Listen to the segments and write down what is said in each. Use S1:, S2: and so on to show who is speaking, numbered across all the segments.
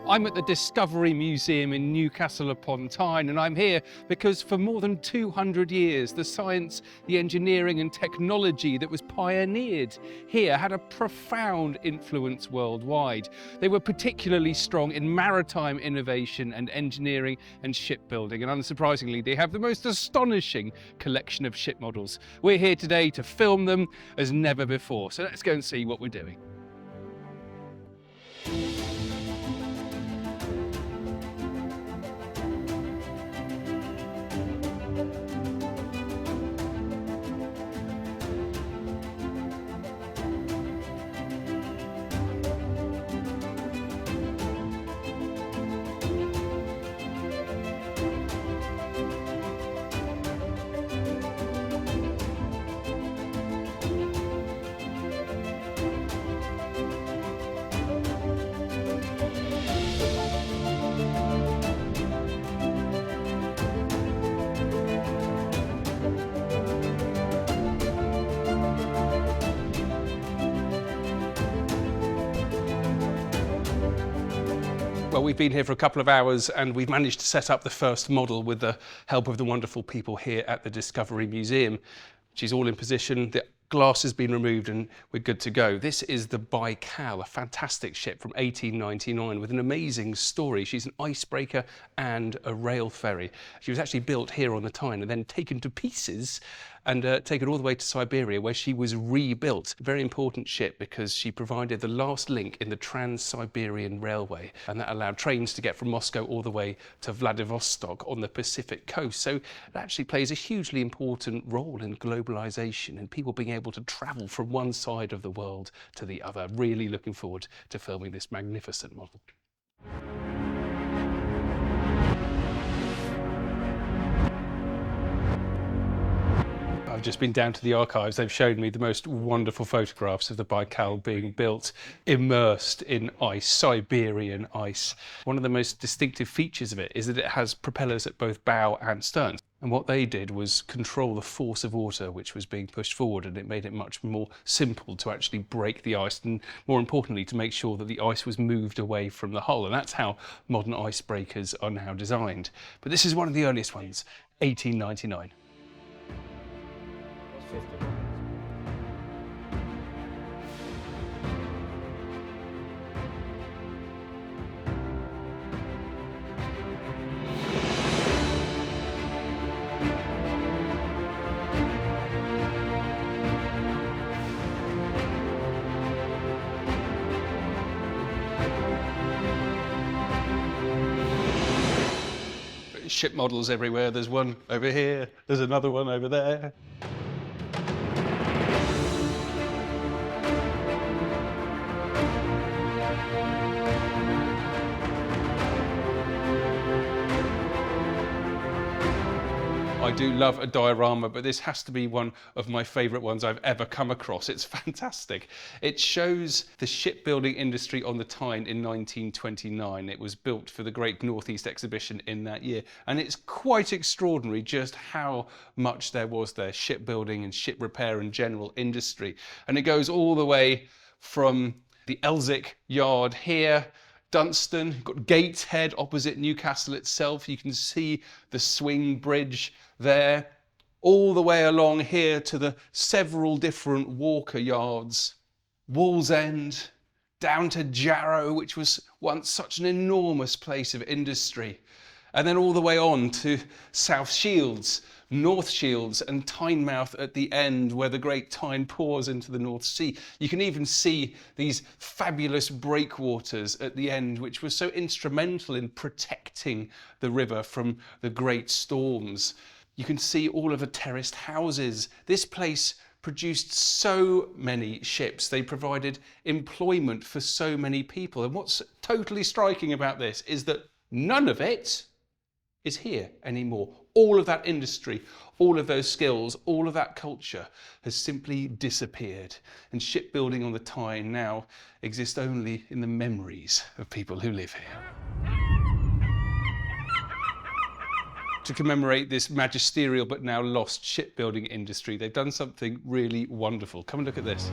S1: I'm at the Discovery Museum in Newcastle upon Tyne, and I'm here because for more than 200 years, the science, the engineering and technology that was pioneered here had a profound influence worldwide. They were particularly strong in maritime innovation and engineering and shipbuilding, and unsurprisingly, they have the most astonishing collection of ship models. We're here today to film them as never before, so let's go and see what we're doing. Well, we've been here for a couple of hours and we've managed to set up the first model with the help of the wonderful people here at the Discovery Museum. She's all in position, the glass has been removed and we're good to go. This is the Baikal, a fantastic ship from 1899 with an amazing story. She's an icebreaker and a rail ferry. She was actually built here on the Tyne and then taken to pieces and taken all the way to Siberia, where she was rebuilt. A very important ship because she provided the last link in the Trans-Siberian Railway, and that allowed trains to get from Moscow all the way to Vladivostok on the Pacific coast. So it actually plays a hugely important role in globalization and people being able to travel from one side of the world to the other. Really looking forward to filming this magnificent model. I've just been down to the archives. They've shown me the most wonderful photographs of the Baikal being built, immersed in ice, Siberian ice. One of the most distinctive features of it is that it has propellers at both bow and stern. And what they did was control the force of water which was being pushed forward, and it made it much more simple to actually break the ice and, more importantly, to make sure that the ice was moved away from the hull. And that's how modern icebreakers are now designed. But this is one of the earliest ones, 1899. Ship models everywhere. There's one over here, there's another one over there. I do love a diorama, but this has to be one of my favourite ones I've ever come across. It's fantastic. It shows the shipbuilding industry on the Tyne in 1929. It was built for the Great Northeast Exhibition in that year. And it's quite extraordinary just how much there was there, shipbuilding and ship repair and general industry. And it goes all the way from the Elswick yard here, Dunstan, got Gateshead opposite Newcastle itself. You can see the swing bridge there, all the way along here to the several different Walker yards, Wallsend, down to Jarrow, which was once such an enormous place of industry, and then all the way on to South Shields, North Shields and Tynemouth at the end, where the Great Tyne pours into the North Sea. You can even see these fabulous breakwaters at the end, which were so instrumental in protecting the river from the great storms. You can see all of the terraced houses. This place produced so many ships. They provided employment for so many people. And what's totally striking about this is that none of it is here anymore. All of that industry, all of those skills, all of that culture has simply disappeared. And shipbuilding on the Tyne now exists only in the memories of people who live here. To commemorate this magisterial but now lost shipbuilding industry, they've done something really wonderful. Come and look at this.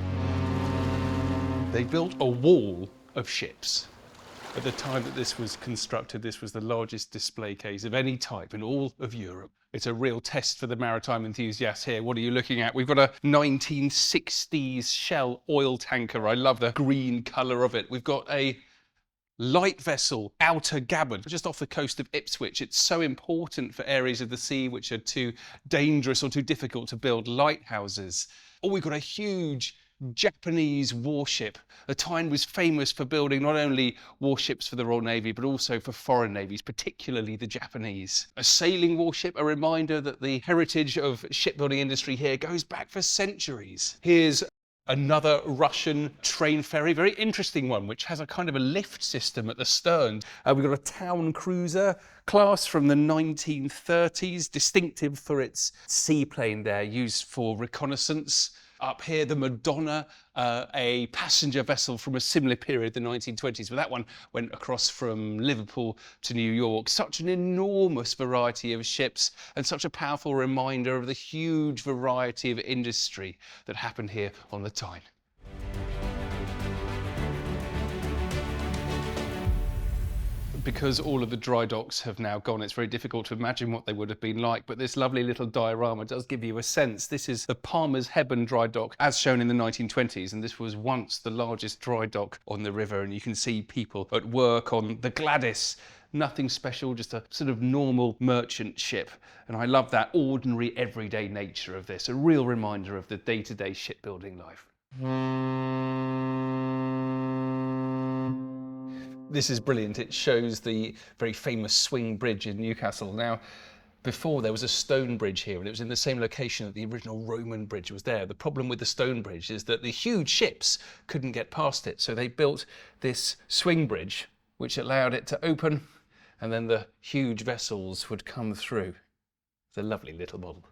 S1: They built a wall of ships. At the time that this was constructed, this was the largest display case of any type in all of Europe. It's a real test for the maritime enthusiasts here. What are you looking at? We've got a 1960s Shell oil tanker. I love the green colour of it. We've got a light vessel, Outer Gabbard, just off the coast of Ipswich. It's so important for areas of the sea which are too dangerous or too difficult to build lighthouses. Oh, we've got a huge Japanese warship. The Tyne was famous for building not only warships for the Royal Navy, but also for foreign navies, particularly the Japanese. A sailing warship, a reminder that the heritage of shipbuilding industry here goes back for centuries. Here's another Russian train ferry, very interesting one, which has a kind of a lift system at the stern. We've got a town cruiser class from the 1930s, distinctive for its seaplane there, used for reconnaissance. Up here, the Madonna, a passenger vessel from a similar period, the 1920s, but that one went across from Liverpool to New York. Such an enormous variety of ships and such a powerful reminder of the huge variety of industry that happened here on the Tyne. Because all of the dry docks have now gone, it's very difficult to imagine what they would have been like, but this lovely little diorama does give you a sense. This is the Palmer's Hebburn dry dock, as shown in the 1920s, and this was once the largest dry dock on the river, and you can see people at work on the Gladys. Nothing special, just a sort of normal merchant ship. And I love that ordinary, everyday nature of this, a real reminder of the day-to-day shipbuilding life. This is brilliant. It shows the very famous swing bridge in Newcastle. Now, before there was a stone bridge here, and it was in the same location that the original Roman bridge was there. The problem with the stone bridge is that the huge ships couldn't get past it. So they built this swing bridge, which allowed it to open, and then the huge vessels would come through. It's a lovely little model.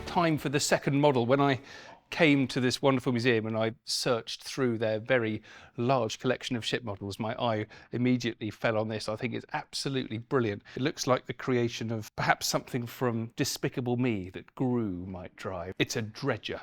S1: Time for the second model. When I came to this wonderful museum and I searched through their very large collection of ship models, my eye immediately fell on this. I think it's absolutely brilliant. It looks like the creation of perhaps something from Despicable Me that Gru might drive. It's a dredger.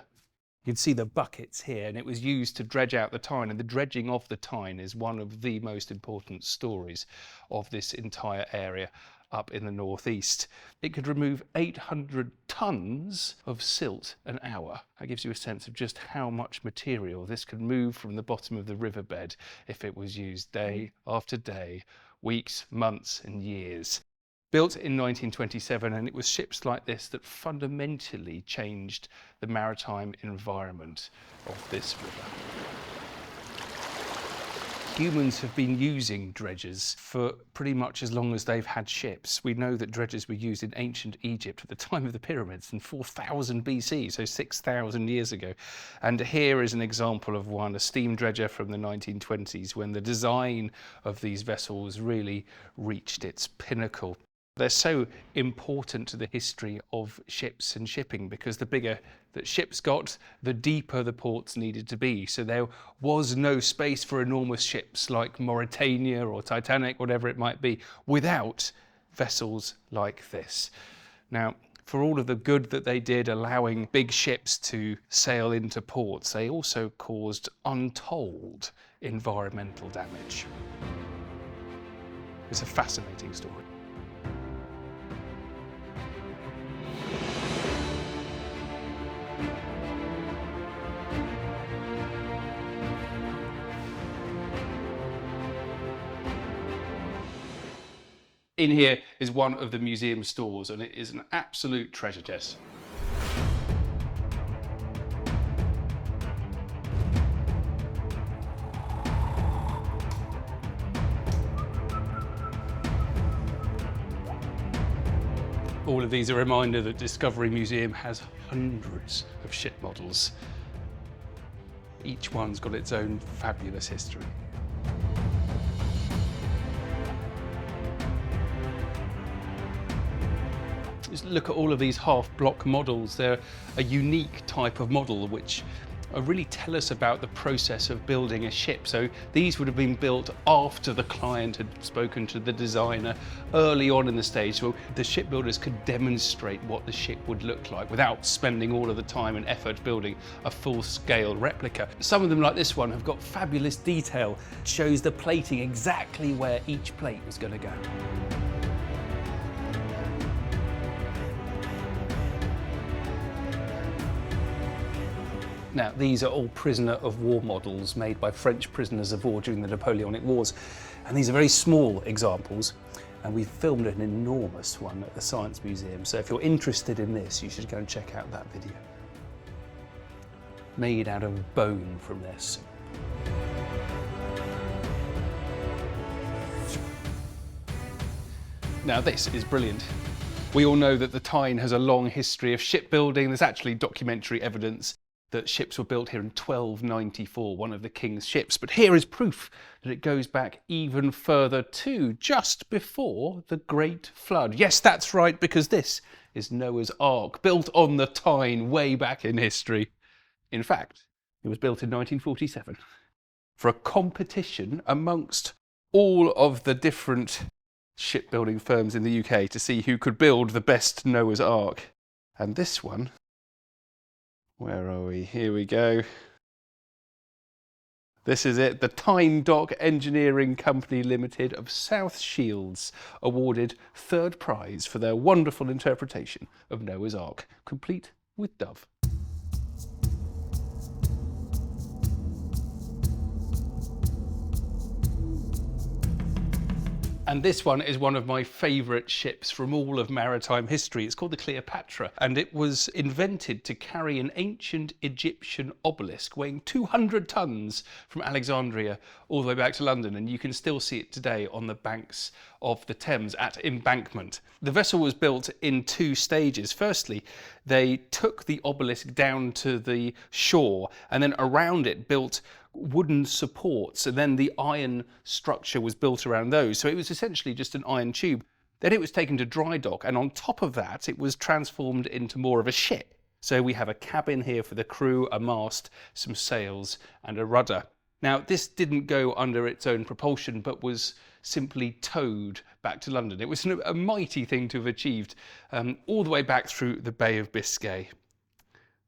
S1: You can see the buckets here, and it was used to dredge out the Tyne, and the dredging of the Tyne is one of the most important stories of this entire area up in the northeast. It could remove 800 tons of silt an hour. That gives you a sense of just how much material this could move from the bottom of the riverbed if it was used day after day, weeks, months and years. Built in 1927, and it was ships like this that fundamentally changed the maritime environment of this river. Humans have been using dredgers for pretty much as long as they've had ships. We know that dredgers were used in ancient Egypt at the time of the pyramids in 4000 BC, so 6,000 years ago. And here is an example of one, a steam dredger from the 1920s, when the design of these vessels really reached its pinnacle. They're so important to the history of ships and shipping because the bigger that ships got, the deeper the ports needed to be. So there was no space for enormous ships like Mauritania or Titanic, whatever it might be, without vessels like this. Now, for all of the good that they did, allowing big ships to sail into ports, they also caused untold environmental damage. It's a fascinating story. In here is one of the museum stores, and it is an absolute treasure chest. All of these are a reminder that Discovery Museum has hundreds of ship models. Each one's got its own fabulous history. Just look at all of these half-block models. They're a unique type of model which really tell us about the process of building a ship. So these would have been built after the client had spoken to the designer early on in the stage, so the shipbuilders could demonstrate what the ship would look like without spending all of the time and effort building a full-scale replica. Some of them, like this one, have got fabulous detail. It shows the plating exactly where each plate was going to go. Now, these are all prisoner of war models made by French prisoners of war during the Napoleonic Wars. And these are very small examples. And we've filmed an enormous one at the Science Museum. So if you're interested in this, you should go and check out that video. Made out of bone from this. Now, this is brilliant. We all know that the Tyne has a long history of shipbuilding. There's actually documentary evidence that ships were built here in 1294, one of the king's ships. But here is proof that it goes back even further too, just before the Great Flood. Yes, that's right, because this is Noah's Ark, built on the Tyne way back in history. In fact, it was built in 1947 for a competition amongst all of the different shipbuilding firms in the UK to see who could build the best Noah's Ark. And this one, where are we? Here we go. This is it. The Tyne Dock Engineering Company Limited of South Shields awarded third prize for their wonderful interpretation of Noah's Ark, complete with dove. And this one is one of my favourite ships from all of maritime history. It's called the Cleopatra, and it was invented to carry an ancient Egyptian obelisk weighing 200 tons from Alexandria all the way back to London, and you can still see it today on the banks of the Thames at Embankment. The vessel was built in two stages. Firstly, they took the obelisk down to the shore and then around it built wooden supports, and then the iron structure was built around those. So it was essentially just an iron tube. Then it was taken to dry dock, and on top of that it was transformed into more of a ship. So we have a cabin here for the crew, a mast, some sails and a rudder. Now, this didn't go under its own propulsion but was simply towed back to London. It was a mighty thing to have achieved all the way back through the Bay of Biscay.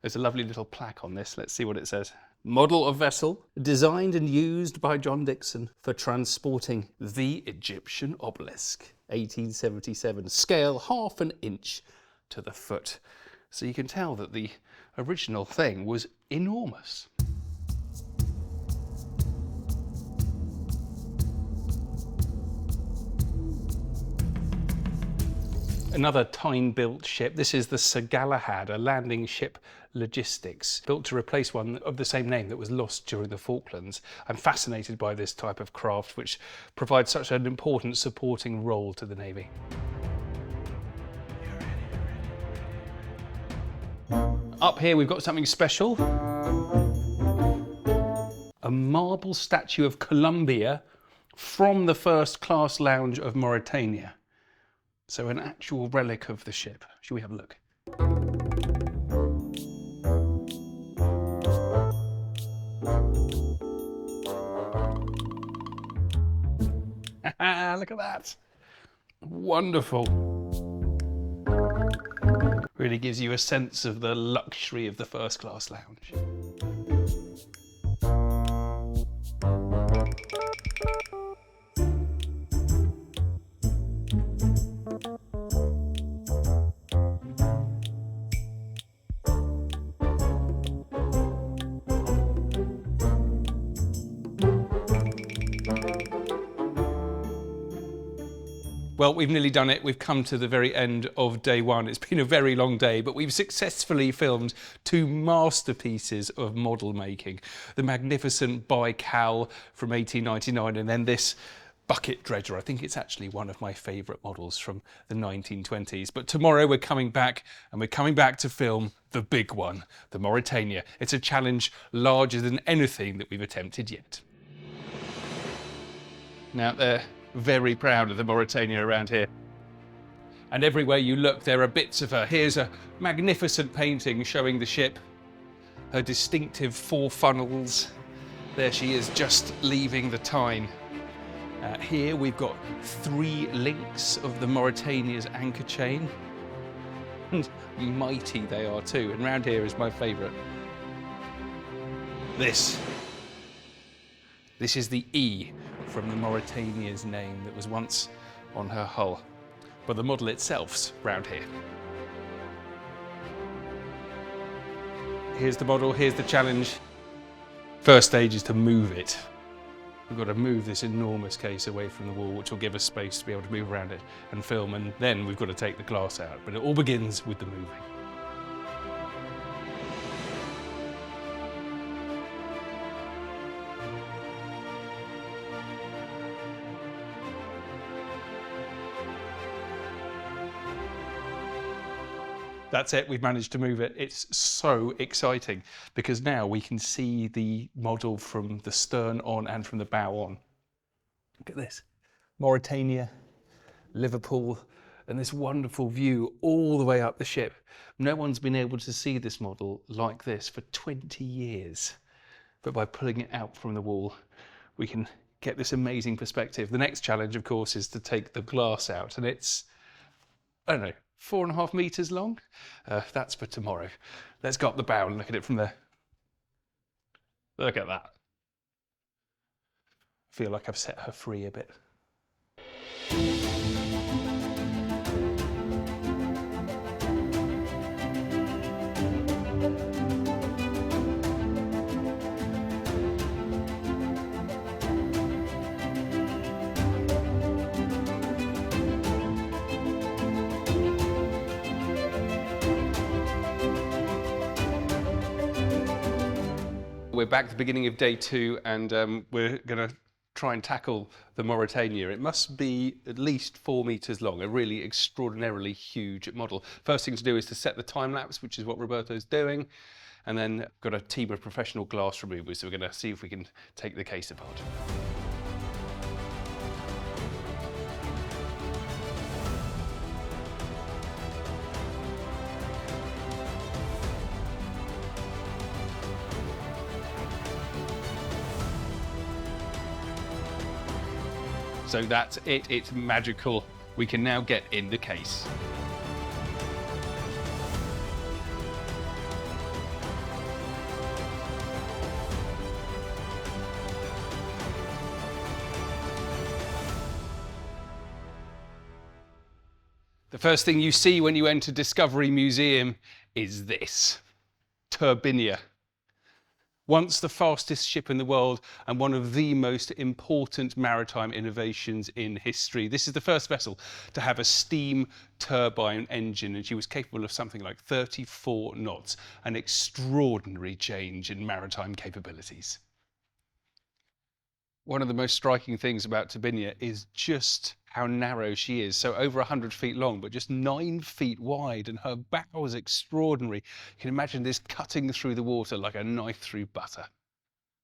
S1: There's a lovely little plaque on this. Let's see what it says. Model of vessel, designed and used by John Dixon for transporting the Egyptian obelisk, 1877, scale 1/2 inch to the foot. So you can tell that the original thing was enormous. Another Tyne-built ship. This is the Sir Galahad, a landing ship logistics, built to replace one of the same name that was lost during the Falklands. I'm fascinated by this type of craft, which provides such an important supporting role to the Navy. Up here we've got something special. A marble statue of Columbia from the first class lounge of Mauritania. So an actual relic of the ship. Shall we have a look? Look at that. Wonderful. Really gives you a sense of the luxury of the first class lounge. Well, we've nearly done it. We've come to the very end of day one. It's been a very long day, but we've successfully filmed two masterpieces of model making. The magnificent Baikal from 1899, and then this bucket dredger. I think it's actually one of my favourite models from the 1920s. But tomorrow we're coming back, and we're coming back to film the big one, the Mauritania. It's a challenge larger than anything that we've attempted yet. Now, they're very proud of the Mauritania around here. And everywhere you look, there are bits of her. Here's a magnificent painting showing the ship. her distinctive 4 funnels. There she is, just leaving the Tyne. Here we've got 3 links of the Mauritania's anchor chain. And mighty they are too, and round here is my favourite. This is the E from the Mauritania's name that was once on her hull, but the model itself's round here. Here's the model, here's the challenge. First stage is to move it. We've got to move this enormous case away from the wall, which will give us space to be able to move around it and film, and then we've got to take the glass out. But it all begins with the moving. That's it, we've managed to move it. It's so exciting because now we can see the model from the stern on and from the bow on. Look at this. Mauritania, Liverpool, and this wonderful view all the way up the ship. No one's been able to see this model like this for 20 years. But by pulling it out from the wall, we can get this amazing perspective. The next challenge, of course, is to take the glass out, and it's, I don't know, 4.5 meters long. That's for tomorrow. Let's go up the bow and look at it from there. Look at that. I feel like I've set her free a bit. We're back at the beginning of day 2, and we're going to try and tackle the Mauritania. It must be at least 4 meters long, a really extraordinarily huge model. First thing to do is to set the time lapse, which is what Roberto's doing, and then got a team of professional glass removers, so we're going to see if we can take the case apart. So that's it, it's magical. We can now get in the case. The first thing you see when you enter Discovery Museum is this, Turbinia. Once the fastest ship in the world and one of the most important maritime innovations in history. This is the first vessel to have a steam turbine engine, and she was capable of something like 34 knots, an extraordinary change in maritime capabilities. One of the most striking things about Turbinia is just how narrow she is. So over 100 feet long, but just 9 feet wide, and her bow is extraordinary. You can imagine this cutting through the water like a knife through butter.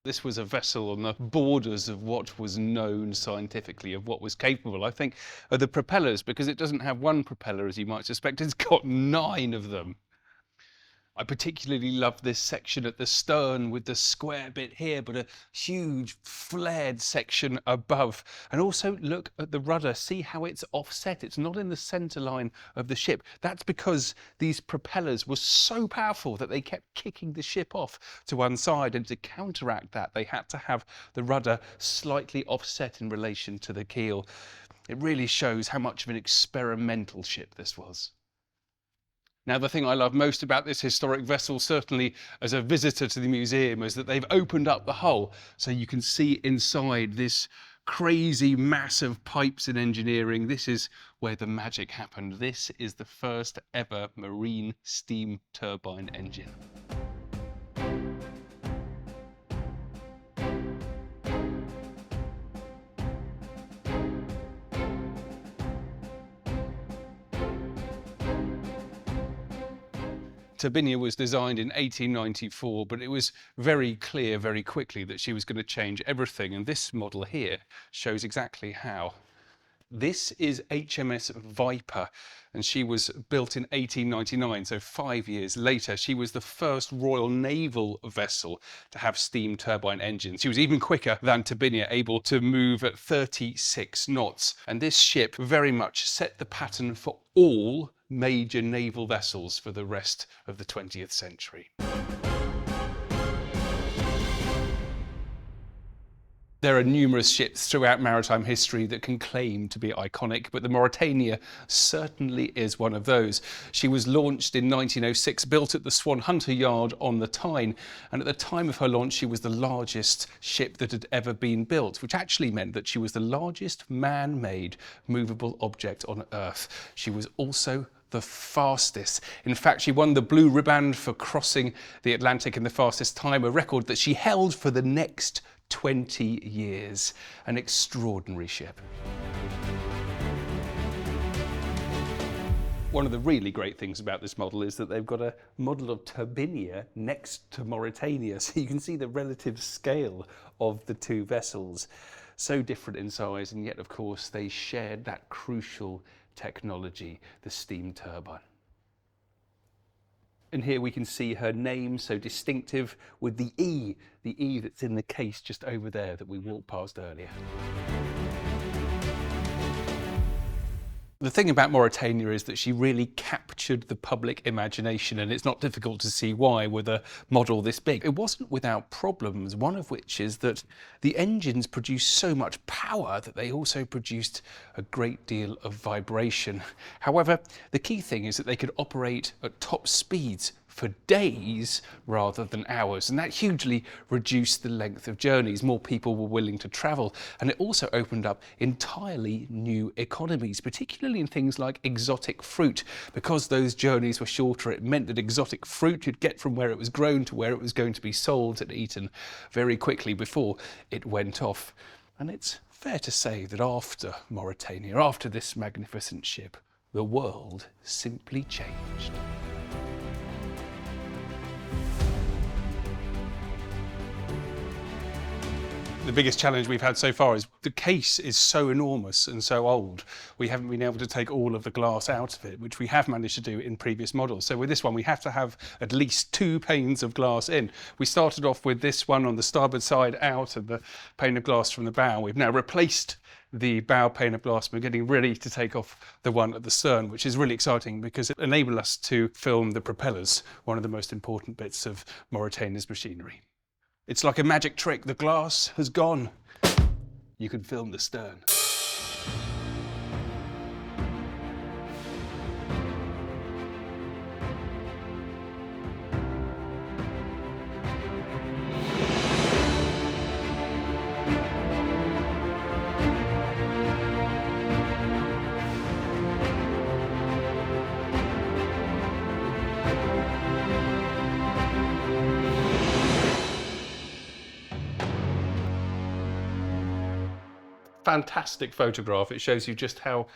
S1: This was a vessel on the borders of what was known scientifically, of what was capable. I think of the propellers, because it doesn't have one propeller, as you might suspect, it's got 9 of them. I particularly love this section at the stern with the square bit here, but a huge flared section above. And also look at the rudder, see how it's offset. It's not in the center line of the ship. That's because these propellers were so powerful that they kept kicking the ship off to one side, and to counteract that, they had to have the rudder slightly offset in relation to the keel. It really shows how much of an experimental ship this was. Now, the thing I love most about this historic vessel, certainly as a visitor to the museum, is that they've opened up the hull so you can see inside this crazy mass of pipes and engineering. This is where the magic happened. This is the first ever marine steam turbine engine. Turbinia was designed in 1894, but it was very clear very quickly that she was going to change everything, and this model here shows exactly how. This is HMS Viper, and she was built in 1899, so 5 years later. She was the first Royal Naval vessel to have steam turbine engines. She was even quicker than Turbinia, able to move at 36 knots. And this ship very much set the pattern for all major naval vessels for the rest of the 20th century. There are numerous ships throughout maritime history that can claim to be iconic, but the Morania certainly is one of those. She was launched in 1906, built at the Swan Hunter Yard on the Tyne, and at the time of her launch she was the largest ship that had ever been built, which actually meant that she was the largest man-made movable object on Earth. She was also the fastest. In fact, she won the Blue Riband for crossing the Atlantic in the fastest time, a record that she held for the next 20 years. An extraordinary ship. One of the really great things about this model is that they've got a model of Turbinia next to Mauritania, so you can see the relative scale of the two vessels. So different in size, and yet of course they shared that crucial technology, the steam turbine. And here we can see her name, so distinctive, with the E that's in the case just over there that we walked past earlier. The thing about Mauritania is that she really captured the public imagination, and it's not difficult to see why with a model this big. It wasn't without problems, one of which is that the engines produced so much power that they also produced a great deal of vibration. However, the key thing is that they could operate at top speeds for days rather than hours, and that hugely reduced the length of journeys. More people were willing to travel, and it also opened up entirely new economies, particularly in things like exotic fruit. Because those journeys were shorter, it meant that exotic fruit you'd get from where it was grown to where it was going to be sold and eaten very quickly before it went off. And it's fair to say that after Mauritania, after this magnificent ship, the world simply changed. The biggest challenge we've had so far is the case is so enormous and so old, we haven't been able to take all of the glass out of it, which we have managed to do in previous models. So with this one, we have to have at least 2 panes of glass in. We started off with this one on the starboard side out and the pane of glass from the bow. We've now replaced the bow pane of glass. We're getting ready to take off the one at the stern, which is really exciting because it enables us to film the propellers, one of the most important bits of Mauritania's machinery. It's like a magic trick. The glass has gone. You can film the stern. Fantastic photograph. It shows you just how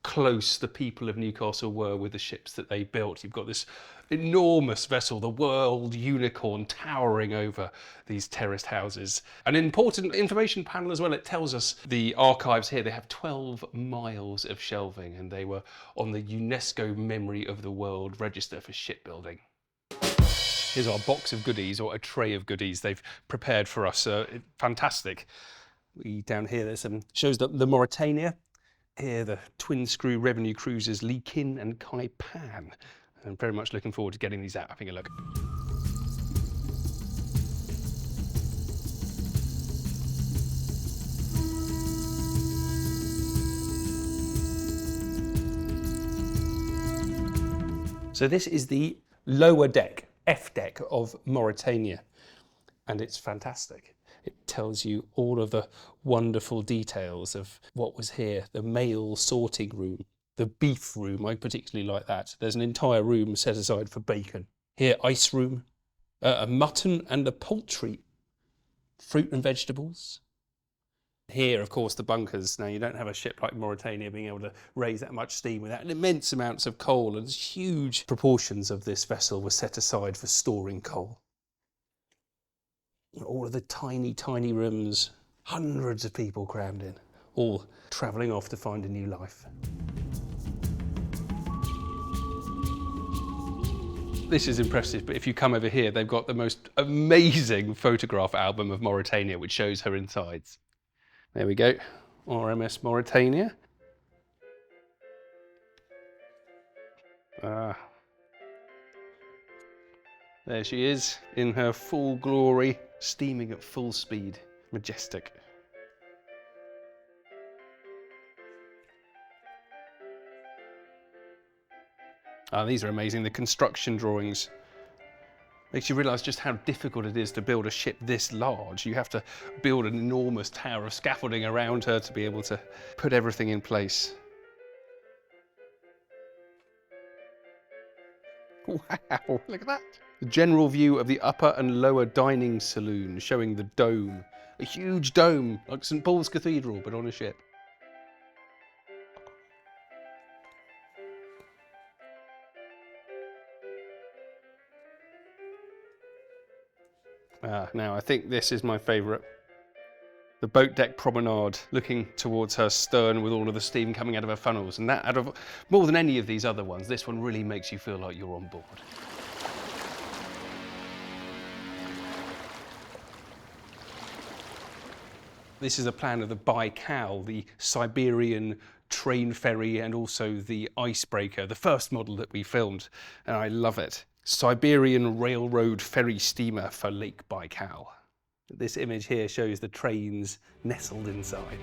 S1: close the people of Newcastle were with the ships that they built. You've got this enormous vessel, the World Unicorn, towering over these terraced houses. An important information panel as well. It tells us the archives here. They have 12 miles of shelving, and they were on the UNESCO Memory of the World Register for Shipbuilding. Here's our box of goodies, or a tray of goodies they've prepared for us. Fantastic. Down here, there's some shows the Mauritania. Here, the twin screw revenue cruisers Lee Kin and Kai Pan. I'm very much looking forward to getting these out, having a look. So this is the lower deck, F deck of Mauritania, and it's fantastic. It tells you all of the wonderful details of what was here. The mail sorting room, the beef room, I particularly like that. There's an entire room set aside for bacon. Here, ice room, a mutton and a poultry, fruit and vegetables. Here, of course, the bunkers. Now, you don't have a ship like Mauritania being able to raise that much steam without immense amounts of coal, and huge proportions of this vessel were set aside for storing coal. All of the tiny, tiny rooms, hundreds of people crammed in, all travelling off to find a new life. This is impressive, but if you come over here, they've got the most amazing photograph album of Mauritania, which shows her insides. There we go, RMS Mauritania. There she is, in her full glory, steaming at full speed. Majestic. These are amazing, the construction drawings. Makes you realise just how difficult it is to build a ship this large. You have to build an enormous tower of scaffolding around her to be able to put everything in place. Wow, look at that. The general view of the upper and lower dining saloon, showing the dome. A huge dome, like St Paul's Cathedral, but on a ship. Now I think this is my favourite. The boat deck promenade, looking towards her stern with all of the steam coming out of her funnels. And that, out of more than any of these other ones, this one really makes you feel like you're on board. This is a plan of the Baikal, the Siberian train ferry, and also the icebreaker, the first model that we filmed, and I love it. Siberian Railroad ferry steamer for Lake Baikal. This image here shows the trains nestled inside.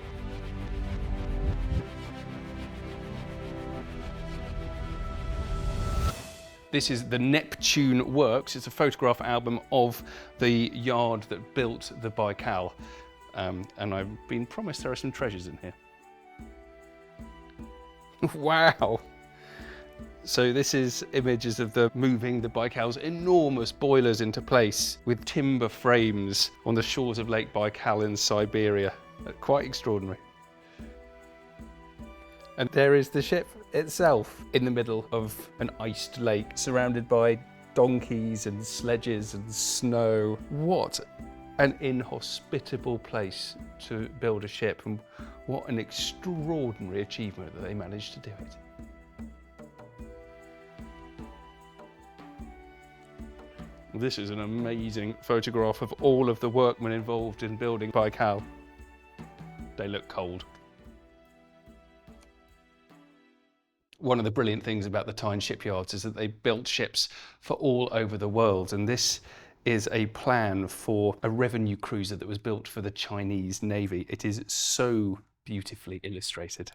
S1: This is the Neptune Works. It's a photograph album of the yard that built the Baikal. And I've been promised there are some treasures in here. Wow! So this is images of the moving the Baikal's enormous boilers into place with timber frames on the shores of Lake Baikal in Siberia. Quite extraordinary. And there is the ship itself in the middle of an iced lake, surrounded by donkeys and sledges and snow. What an inhospitable place to build a ship, and what an extraordinary achievement that they managed to do it. This is an amazing photograph of all of the workmen involved in building Baikal. They look cold. One of the brilliant things about the Tyne shipyards is that they built ships for all over the world, and this is a plan for a revenue cruiser that was built for the Chinese Navy. It is so beautifully illustrated.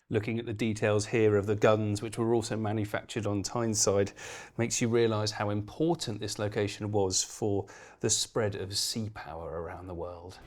S1: Looking at the details here of the guns, which were also manufactured on Tyne's side, makes you realise how important this location was for the spread of sea power around the world.